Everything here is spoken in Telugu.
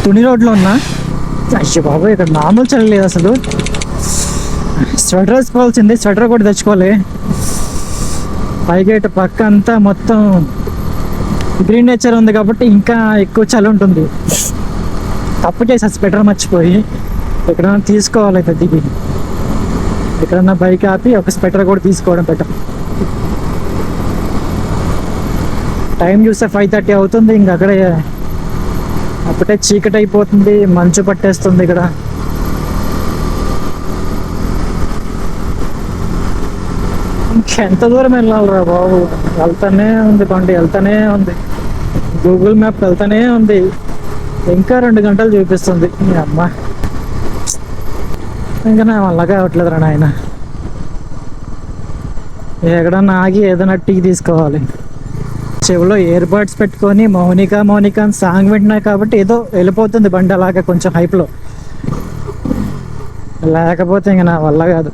తుని రోడ్లో ఉన్నా. అయ్యో బాబు, ఇక్కడ మామూలు చలి లేదు అసలు. స్వెటర్ వేసుకోవాల్సింది, స్వెటర్ కూడా తెచ్చుకోవాలి. పైగేట పక్క అంతా మొత్తం గ్రీన్ నేచర్ ఉంది కాబట్టి ఇంకా ఎక్కువ చలి ఉంటుంది. తప్పు చేసేసి స్వెటర్ మర్చిపోయి ఎక్కడైనా తీసుకోవాలి. అయితే దిగి ఎక్కడన్నా బైక్ ఆపి ఒక స్వెటర్ కూడా తీసుకోవడం బెటర్. టైం చూస్తే 5:30 అవుతుంది. ఇంక అక్కడే అప్పుడే చీకటి అయిపోతుంది, మంచు పట్టేస్తుంది ఇక్కడ. ఇంకెంత దూరం వెళ్ళాలిరా బాబు. వెళ్తానే ఉంది బండి, వెళ్తానే ఉంది. గూగుల్ మ్యాప్ వెళ్తానే ఉంది. ఇంకా 2 గంటలు చూపిస్తుంది. అమ్మ, ఇంకా నా వల్ల కావట్లేదురా నాయన. ఎక్కడన్నా ఆగి ఏదైనా టీ తీసుకోవాలి. చెవిలో ఇయర్ బడ్స్ పెట్టుకొని మౌనిక మౌనిక అని సాంగ్ వింటున్నాయి కాబట్టి ఏదో వెళ్ళిపోతుంది బండి అలాగే కొంచెం హైప్లో. లేకపోతే ఇంకా నా వల్ల కాదు.